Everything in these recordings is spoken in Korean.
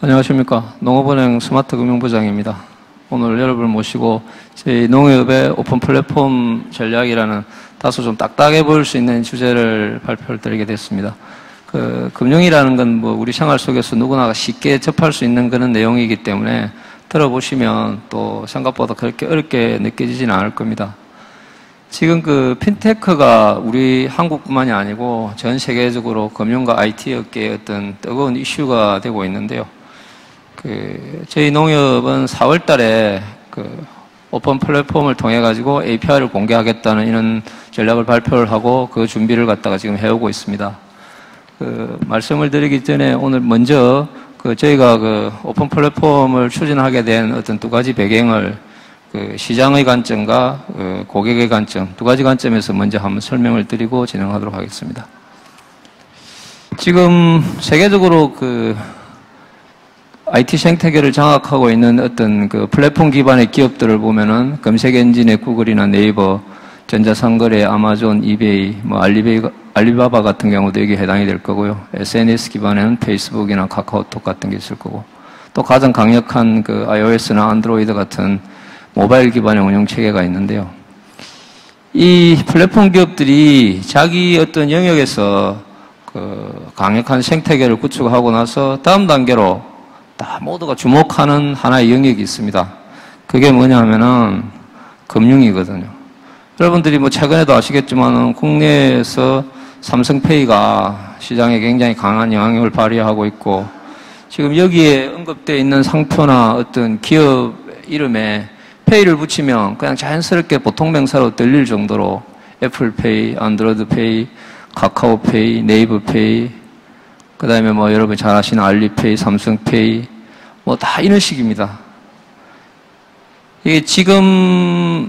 안녕하십니까. 농업은행 스마트금융부장입니다. 오늘 여러분을 모시고 저희 농협의 오픈 플랫폼 전략이라는 다소 좀 딱딱해 보일 수 있는 주제를 발표를 드리게 됐습니다. 금융이라는 건 우리 생활 속에서 누구나 쉽게 접할 수 있는 그런 내용이기 때문에 들어보시면 또 생각보다 그렇게 어렵게 느껴지지는 않을 겁니다. 지금 핀테크가 우리 한국뿐만이 아니고 전 세계적으로 금융과 IT 업계의 어떤 뜨거운 이슈가 되고 있는데요. 저희 농협은 4월 달에 오픈 플랫폼을 통해 가지고 API를 공개하겠다는 이런 전략을 발표를 하고 그 준비를 갖다가 지금 해오고 있습니다. 말씀을 드리기 전에 오늘 먼저 저희가 오픈 플랫폼을 추진하게 된 어떤 두 가지 배경을 시장의 관점과 고객의 관점 두 가지 관점에서 먼저 한번 설명을 드리고 진행하도록 하겠습니다. 지금 세계적으로 IT 생태계를 장악하고 있는 어떤 플랫폼 기반의 기업들을 보면은 검색 엔진의 구글이나 네이버, 전자상거래 아마존, 이베이, 알리바바 같은 경우도 여기에 해당이 될 거고요. SNS 기반에는 페이스북이나 카카오톡 같은 게 있을 거고, 또 가장 강력한 iOS나 안드로이드 같은 모바일 기반의 운영 체계가 있는데요. 이 플랫폼 기업들이 자기 어떤 영역에서 강력한 생태계를 구축하고 나서 다음 단계로 다 모두가 주목하는 하나의 영역이 있습니다. 그게 뭐냐 하면은 금융이거든요. 여러분들이 최근에도 아시겠지만 국내에서 삼성페이가 시장에 굉장히 강한 영향력을 발휘하고 있고, 지금 여기에 언급되어 있는 상표나 어떤 기업 이름에 페이를 붙이면 그냥 자연스럽게 보통 명사로 들릴 정도로 애플페이, 안드로이드페이, 카카오페이, 네이버페이, 그 다음에 여러분 잘 아시는 알리페이, 삼성페이, 다 이런 식입니다. 이게 지금은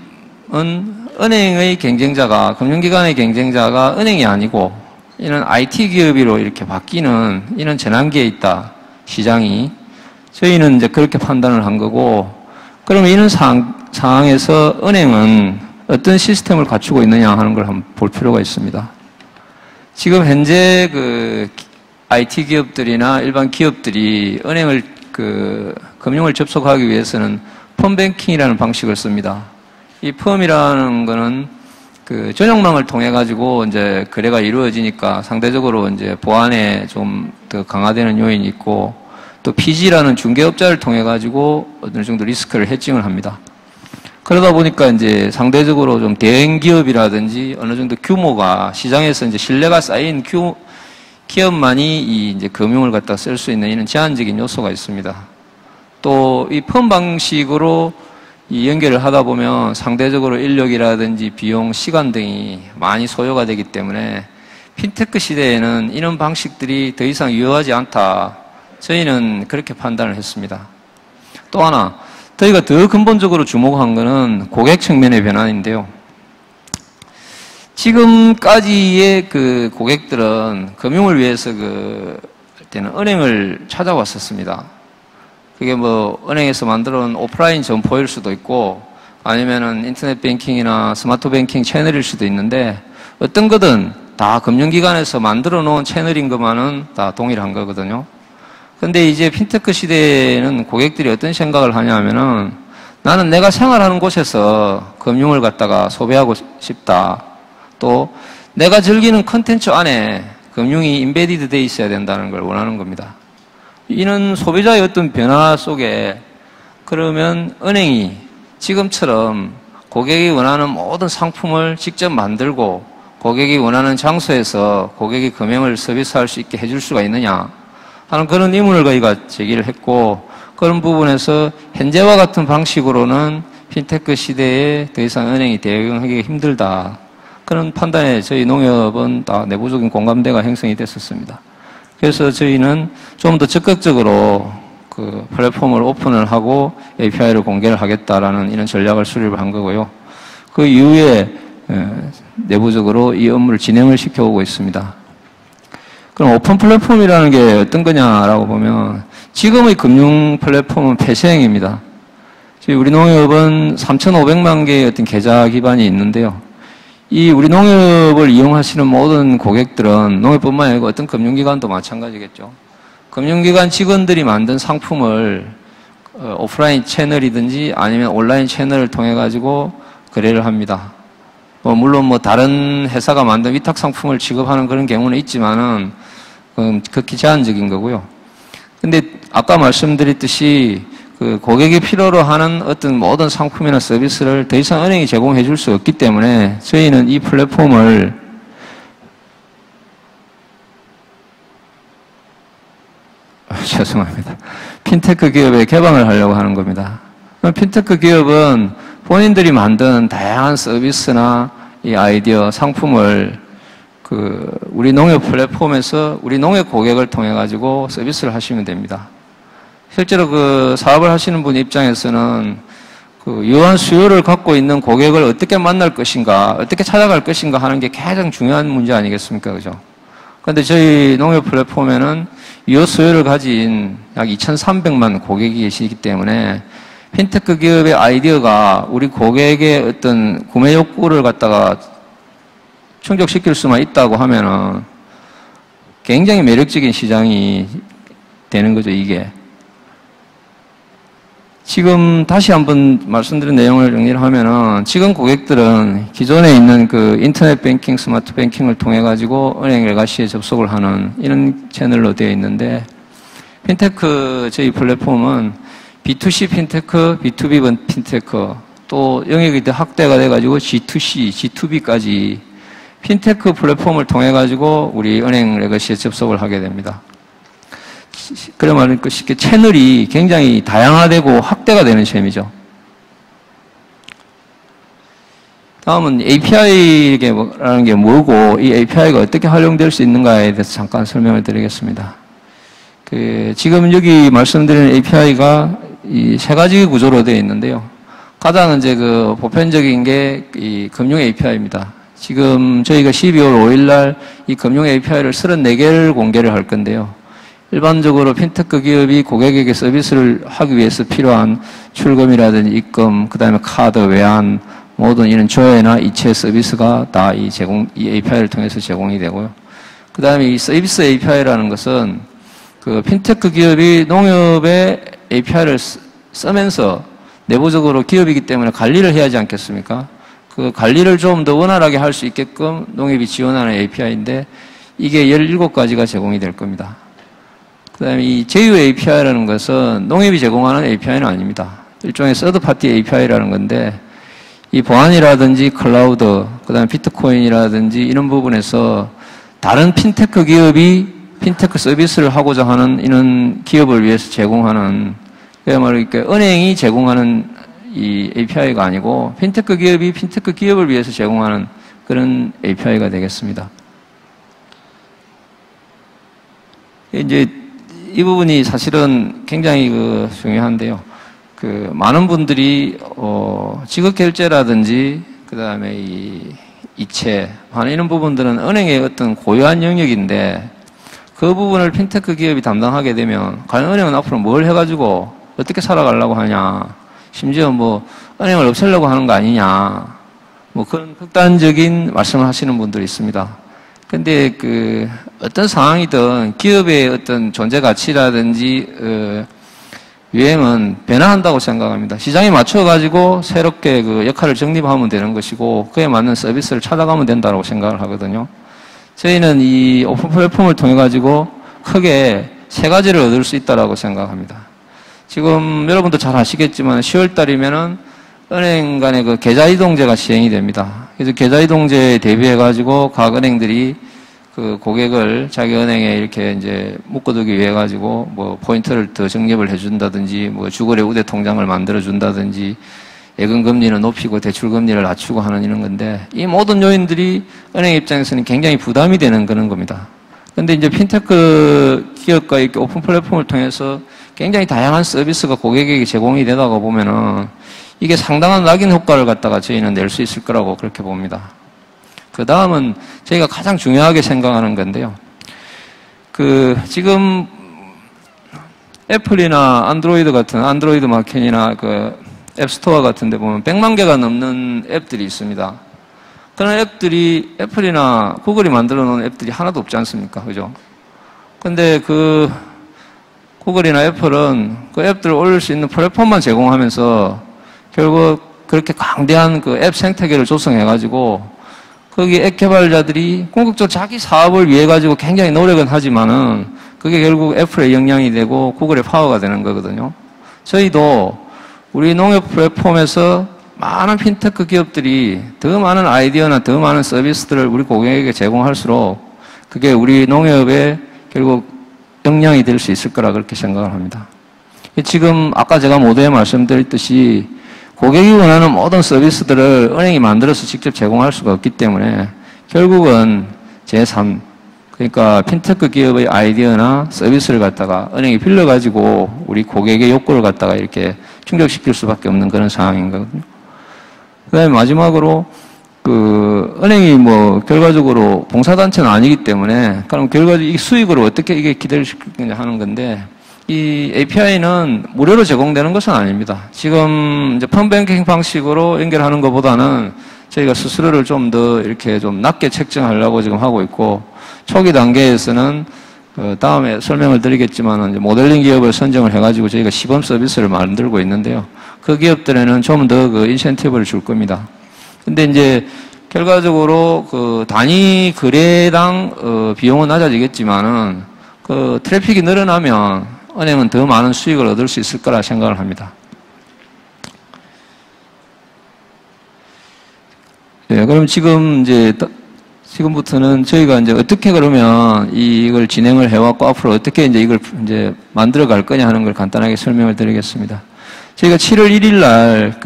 은행의 경쟁자가, 금융기관의 경쟁자가 은행이 아니고, 이런 IT 기업으로 이렇게 바뀌는 이런 전환기에 있다, 시장이. 저희는 이제 그렇게 판단을 한 거고, 그러면 이런 상황에서 은행은 어떤 시스템을 갖추고 있느냐 하는 걸 한번 볼 필요가 있습니다. 지금 현재 IT 기업들이나 일반 기업들이 은행을 금융을 접속하기 위해서는 펌뱅킹이라는 방식을 씁니다. 이 펌이라는 거는 전용망을 통해 가지고 이제 거래가 이루어지니까 상대적으로 이제 보안에 좀 더 강화되는 요인이 있고, 또 PG라는 중개업자를 통해 가지고 어느 정도 리스크를 해칭을 합니다. 그러다 보니까 이제 상대적으로 좀 대형 기업이라든지 어느 정도 규모가 시장에서 이제 신뢰가 쌓인 기업만이 이제 금융을 갖다 쓸 수 있는 이런 제한적인 요소가 있습니다. 또 이 펌 방식으로 연결을 하다 보면 상대적으로 인력이라든지 비용, 시간 등이 많이 소요가 되기 때문에 핀테크 시대에는 이런 방식들이 더 이상 유효하지 않다. 저희는 그렇게 판단을 했습니다. 또 하나, 저희가 더 근본적으로 주목한 것은 고객 측면의 변화인데요. 지금까지의 고객들은 금융을 위해서 때는 은행을 찾아왔었습니다. 그게 은행에서 만들어 놓은 오프라인 점포일 수도 있고, 아니면은 인터넷 뱅킹이나 스마트 뱅킹 채널일 수도 있는데, 어떤 거든 다 금융기관에서 만들어 놓은 채널인 것만은 다 동일한 거거든요. 근데 이제 핀테크 시대에는 고객들이 어떤 생각을 하냐면은, 나는 내가 생활하는 곳에서 금융을 갖다가 소비하고 싶다. 또 내가 즐기는 컨텐츠 안에 금융이 인베디드 돼 있어야 된다는 걸 원하는 겁니다. 이런 소비자의 어떤 변화 속에 그러면 은행이 지금처럼 고객이 원하는 모든 상품을 직접 만들고 고객이 원하는 장소에서 고객이 금융을 서비스할 수 있게 해줄 수가 있느냐 하는 그런 의문을 저희가 제기를 했고, 그런 부분에서 현재와 같은 방식으로는 핀테크 시대에 더 이상 은행이 대응하기 힘들다. 그런 판단에 저희 농협은 다 내부적인 공감대가 형성이 됐었습니다. 그래서 저희는 좀 더 적극적으로 플랫폼을 오픈을 하고 API를 공개를 하겠다라는 이런 전략을 수립을 한 거고요. 그 이후에 내부적으로 이 업무를 진행을 시켜오고 있습니다. 그럼 오픈 플랫폼이라는 게 어떤 거냐라고 보면, 지금의 금융 플랫폼은 폐쇄형입니다. 우리 농협은 3,500만 개의 어떤 계좌 기반이 있는데요. 이 우리 농협을 이용하시는 모든 고객들은 농협뿐만 아니고 어떤 금융기관도 마찬가지겠죠. 금융기관 직원들이 만든 상품을 오프라인 채널이든지 아니면 온라인 채널을 통해 가지고 거래를 합니다. 물론 다른 회사가 만든 위탁 상품을 취급하는 그런 경우는 있지만은 극히 제한적인 거고요. 근데 아까 말씀드렸듯이 그 고객이 필요로 하는 어떤 모든 상품이나 서비스를 더 이상 은행이 제공해 줄 수 없기 때문에 저희는 이 플랫폼을 죄송합니다. 핀테크 기업에 개방을 하려고 하는 겁니다. 핀테크 기업은 본인들이 만든 다양한 서비스나 이 아이디어, 상품을 우리 농협 플랫폼에서 우리 농협 고객을 통해 가지고 서비스를 하시면 됩니다. 실제로 그 사업을 하시는 분 입장에서는 유한 수요를 갖고 있는 고객을 어떻게 만날 것인가, 어떻게 찾아갈 것인가 하는 게 가장 중요한 문제 아니겠습니까? 그죠? 그런데 저희 농협 플랫폼에는 이 수요를 가진 약 2,300만 고객이 계시기 때문에 핀테크 기업의 아이디어가 우리 고객의 어떤 구매 욕구를 갖다가 충족시킬 수만 있다고 하면은 굉장히 매력적인 시장이 되는 거죠, 이게. 지금 다시 한번 말씀드린 내용을 정리를 하면은 지금 고객들은 기존에 있는 그 인터넷 뱅킹, 스마트 뱅킹을 통해 가지고 은행 레가시에 접속을 하는 이런 채널로 되어 있는데 핀테크 저희 플랫폼은 B2C 핀테크, B2B 핀테크 또 영역이 더 확대가 돼 가지고 G2C, G2B까지 핀테크 플랫폼을 통해 가지고 우리 은행 레가시에 접속을 하게 됩니다. 그래 말하니까 쉽게 채널이 굉장히 다양화되고 확대가 되는 셈이죠. 다음은 API라는 게 뭐고 이 API가 어떻게 활용될 수 있는가에 대해서 잠깐 설명을 드리겠습니다. 지금 여기 말씀드리는 API가 이 세 가지 구조로 되어 있는데요. 가장 이제 보편적인 게 이 금융 API입니다. 지금 저희가 12월 5일 날 이 금융 API를 34개를 공개를 할 건데요. 일반적으로 핀테크 기업이 고객에게 서비스를 하기 위해서 필요한 출금이라든지 입금, 그 다음에 카드, 외환, 모든 이런 조회나 이체 서비스가 다 이 API를 통해서 제공이 되고요. 그 다음에 이 서비스 API라는 것은 그 핀테크 기업이 농협의 API를 쓰면서 내부적으로 기업이기 때문에 관리를 해야 하지 않겠습니까? 그 관리를 좀 더 원활하게 할 수 있게끔 농협이 지원하는 API인데 이게 17가지가 제공이 될 겁니다. 그 다음에 이 제휴 API라는 것은 농협이 제공하는 API는 아닙니다. 일종의 서드파티 API라는 건데 이 보안이라든지 클라우드, 그 다음에 비트코인이라든지 이런 부분에서 다른 핀테크 기업이 핀테크 서비스를 하고자 하는 이런 기업을 위해서 제공하는 그야말로 은행이 제공하는 이 API가 아니고 핀테크 기업이 핀테크 기업을 위해서 제공하는 그런 API가 되겠습니다. 이제 이 부분이 사실은 굉장히 중요한데요. 많은 분들이 지급 결제라든지 그다음에 이 이체 하는 이런 부분들은 은행의 어떤 고유한 영역인데 그 부분을 핀테크 기업이 담당하게 되면 과연 은행은 앞으로 뭘 해가지고 어떻게 살아가려고 하냐, 심지어 은행을 없애려고 하는 거 아니냐, 그런 극단적인 말씀을 하시는 분들이 있습니다. 근데 어떤 상황이든 기업의 어떤 존재 가치라든지 유행은 변화한다고 생각합니다. 시장에 맞춰가지고 새롭게 역할을 정립하면 되는 것이고 그에 맞는 서비스를 찾아가면 된다고 생각을 하거든요. 저희는 이 오픈 플랫폼을 통해 가지고 크게 세 가지를 얻을 수 있다고 생각합니다. 지금 여러분도 잘 아시겠지만 10월 달이면은 은행 간의 계좌 이동제가 시행이 됩니다. 그래서 계좌 이동제에 대비해 가지고 각 은행들이 고객을 자기 은행에 이렇게 이제 묶어두기 위해 가지고 포인트를 더 적립을 해준다든지 주거래 우대 통장을 만들어 준다든지 예금 금리는 높이고 대출 금리를 낮추고 하는 이런 건데 이 모든 요인들이 은행 입장에서는 굉장히 부담이 되는 그런 겁니다. 근데 이제 핀테크 기업과 이렇게 오픈 플랫폼을 통해서 굉장히 다양한 서비스가 고객에게 제공이 되다가 보면은 이게 상당한 낙인 효과를 갖다가 저희는 낼 수 있을 거라고 그렇게 봅니다. 그 다음은 저희가 가장 중요하게 생각하는 건데요. 지금 애플이나 안드로이드 같은 안드로이드 마켓이나 앱스토어 같은 데 보면 100만 개가 넘는 앱들이 있습니다. 그런 앱들이 애플이나 구글이 만들어 놓은 앱들이 하나도 없지 않습니까? 그죠? 근데 구글이나 애플은 그 앱들을 올릴 수 있는 플랫폼만 제공하면서 결국 그렇게 강대한 그 앱 생태계를 조성해가지고 거기 앱 개발자들이 궁극적으로 자기 사업을 위해 가지고 굉장히 노력은 하지만은 그게 결국 애플의 역량이 되고 구글의 파워가 되는 거거든요. 저희도 우리 농협 플랫폼에서 많은 핀테크 기업들이 더 많은 아이디어나 더 많은 서비스들을 우리 고객에게 제공할수록 그게 우리 농협의 결국 역량이 될 수 있을 거라 그렇게 생각을 합니다. 지금 아까 제가 모두에 말씀드렸듯이 고객이 원하는 모든 서비스들을 은행이 만들어서 직접 제공할 수가 없기 때문에 결국은 제3, 그러니까 핀테크 기업의 아이디어나 서비스를 갖다가 은행이 빌려가지고 우리 고객의 욕구를 갖다가 이렇게 충족시킬 수밖에 없는 그런 상황인 거거든요. 그 다음에 마지막으로 은행이 결과적으로 봉사단체는 아니기 때문에 그럼 결과적으로 이 수익으로 어떻게 이게 기대를 시키느냐 하는 건데 이 API는 무료로 제공되는 것은 아닙니다. 지금 이제 펀뱅킹 방식으로 연결하는 것보다는 저희가 수수료를 좀 더 이렇게 좀 낮게 책정하려고 지금 하고 있고 초기 단계에서는 다음에 설명을 드리겠지만 이제 모델링 기업을 선정을 해가지고 저희가 시범 서비스를 만들고 있는데요. 그 기업들에는 좀 더 그 인센티브를 줄 겁니다. 근데 이제 결과적으로 그 단위 거래당 비용은 낮아지겠지만은 그 트래픽이 늘어나면 은행은 더 많은 수익을 얻을 수 있을 거라 생각을 합니다. 예, 그럼 지금부터는 저희가 이제 어떻게 그러면 이걸 진행을 해왔고 앞으로 어떻게 이제 이걸 이제 만들어 갈 거냐 하는 걸 간단하게 설명을 드리겠습니다. 저희가 7월 1일 날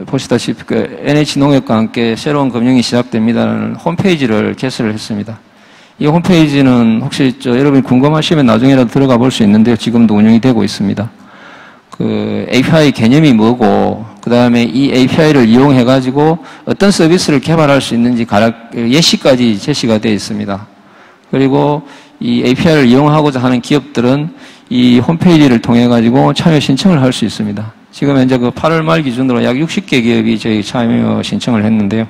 보시다시피 NH농협과 함께 새로운 금융이 시작됩니다라는 홈페이지를 개설을 했습니다. 이 홈페이지는 혹시 여러분이 궁금하시면 나중에라도 들어가 볼 수 있는데요. 지금도 운영이 되고 있습니다. API 개념이 뭐고, 그 다음에 이 API를 이용해가지고 어떤 서비스를 개발할 수 있는지 예시까지 제시가 되어 있습니다. 그리고 이 API를 이용하고자 하는 기업들은 이 홈페이지를 통해가지고 참여 신청을 할 수 있습니다. 지금 현재 8월 말 기준으로 약 60개 기업이 저희 참여 신청을 했는데요.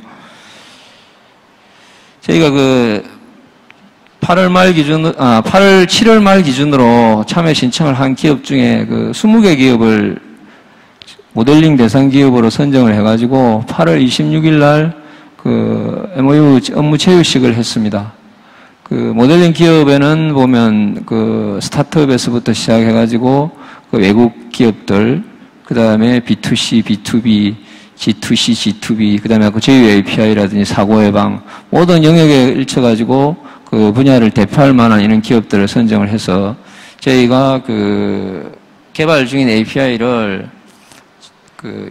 저희가 7월 말 기준으로 참여 신청을 한 기업 중에 20개 기업을 모델링 대상 기업으로 선정을 해가지고 8월 26일 날 MOU 업무 체유식을 했습니다. 모델링 기업에는 보면 스타트업에서부터 시작해가지고 외국 기업들, 그 다음에 B2C, B2B, G2C, G2B, 그 다음에 제휴 API라든지 사고 예방, 모든 영역에 일쳐가지고 분야를 대표할 만한 이런 기업들을 선정을 해서 저희가 개발 중인 API를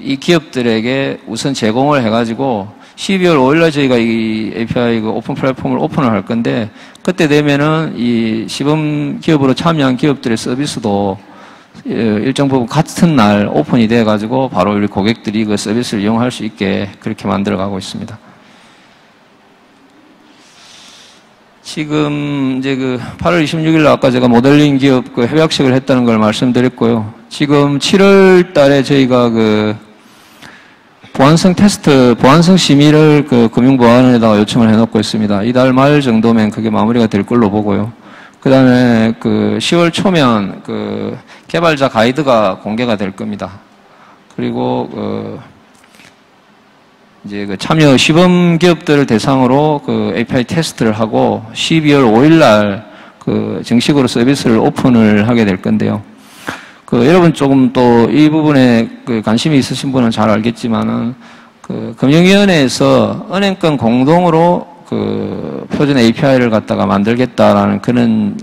이 기업들에게 우선 제공을 해가지고 12월 5일날 저희가 이 API 오픈 플랫폼을 오픈을 할 건데 그때 되면은 이 시범 기업으로 참여한 기업들의 서비스도 일정 부분 같은 날 오픈이 돼가지고 바로 우리 고객들이 그 서비스를 이용할 수 있게 그렇게 만들어가고 있습니다. 지금 이제 8월 26일 날 아까 제가 모델링 기업 협약식을 했다는 걸 말씀드렸고요. 지금 7월 달에 저희가 보안성 테스트, 보안성 심의를 금융보안원에다가 요청을 해놓고 있습니다. 이달 말 정도면 그게 마무리가 될 걸로 보고요. 그 다음에 10월 초면 개발자 가이드가 공개가 될 겁니다. 그리고 이제 참여 시범 기업들을 대상으로 API 테스트를 하고 12월 5일 날 정식으로 서비스를 오픈을 하게 될 건데요. 여러분 조금 또 이 부분에 관심이 있으신 분은 잘 알겠지만은 금융위원회에서 은행권 공동으로 표준 API를 갖다가 만들겠다라는 그런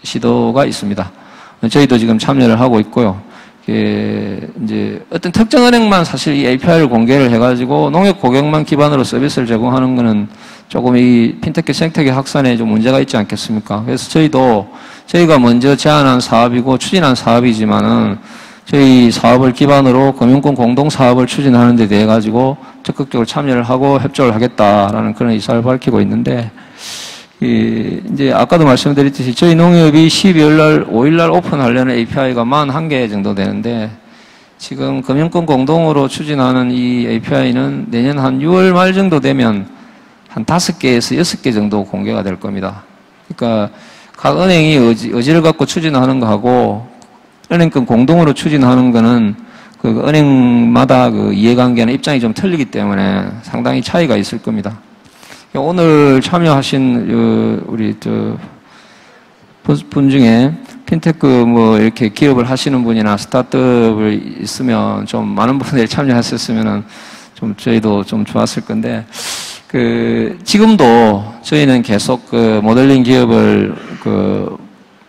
시도가 있습니다. 저희도 지금 참여를 하고 있고요. 이제 어떤 특정 은행만 사실 이 API를 공개를 해가지고 농협 고객만 기반으로 서비스를 제공하는 거는 조금 이 핀테크 생태계 확산에 좀 문제가 있지 않겠습니까? 그래서 저희가 먼저 제안한 사업이고 추진한 사업이지만은 저희 사업을 기반으로 금융권 공동 사업을 추진하는 데 대해 가지고 적극적으로 참여를 하고 협조를 하겠다라는 그런 의사를 밝히고 있는데 이제 아까도 말씀드렸듯이 저희 농협이 12월 날 5일 날 오픈하려는 API가 41개 정도 되는데 지금 금융권 공동으로 추진하는 이 API는 내년 한 6월 말 정도 되면 한 5개에서 6개 정도 공개가 될 겁니다. 그러니까 각 은행이 의지를 갖고 추진하는 거하고 은행권 공동으로 추진하는 거는 그 은행마다 그 이해관계나 입장이 좀 틀리기 때문에 상당히 차이가 있을 겁니다. 오늘 참여하신 우리 분 중에 핀테크 뭐 이렇게 기업을 하시는 분이나 스타트업을 있으면 좀 많은 분들이 참여하셨으면은 좀 저희도 좀 좋았을 건데 지금도 저희는 계속 모델링 기업을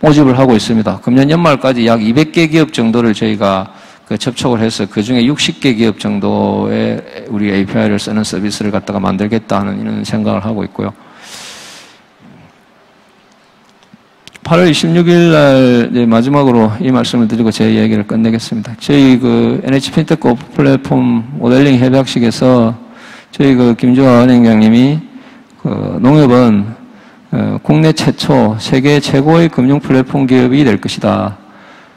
모집을 하고 있습니다. 금년 연말까지 약 200개 기업 정도를 저희가 접촉을 해서 그 중에 60개 기업 정도의 우리 API를 쓰는 서비스를 갖다가 만들겠다 하는 이런 생각을 하고 있고요. 8월 26일 날 마지막으로 이 말씀을 드리고 제 이야기를 끝내겠습니다. 저희 NH 핀테크 오픈 플랫폼 모델링 협약식에서 저희 김주화 은행장님이 농협은 국내 최초, 세계 최고의 금융 플랫폼 기업이 될 것이다.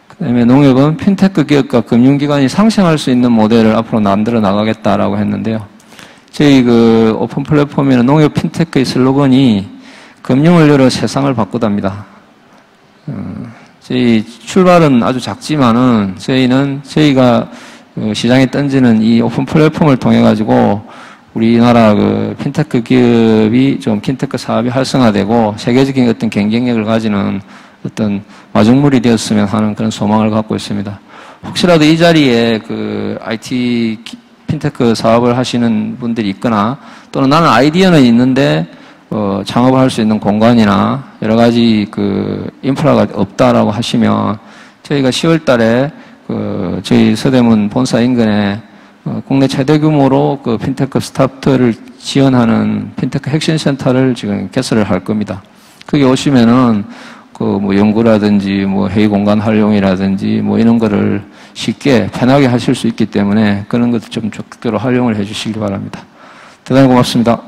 그 다음에 농협은 핀테크 기업과 금융기관이 상생할 수 있는 모델을 앞으로 만들어 나가겠다라고 했는데요. 저희 오픈 플랫폼에는 농협 핀테크의 슬로건이 금융을 열어 세상을 바꾸답니다. 저희 출발은 아주 작지만은 저희가 시장에 던지는 이 오픈 플랫폼을 통해 가지고 우리나라 핀테크 기업이 좀 핀테크 사업이 활성화되고 세계적인 어떤 경쟁력을 가지는 어떤 마중물이 되었으면 하는 그런 소망을 갖고 있습니다. 혹시라도 이 자리에 IT 핀테크 사업을 하시는 분들이 있거나 또는 나는 아이디어는 있는데 창업을 할 수 있는 공간이나 여러 가지 인프라가 없다라고 하시면 저희가 10월 달에 저희 서대문 본사 인근에 국내 최대 규모로 핀테크 스타트를 지원하는 핀테크 핵심센터를 지금 개설을 할 겁니다. 거기 오시면은 연구라든지 회의 공간 활용이라든지 이런 거를 쉽게 편하게 하실 수 있기 때문에 그런 것도 좀 적극적으로 활용을 해 주시기 바랍니다. 대단히 고맙습니다.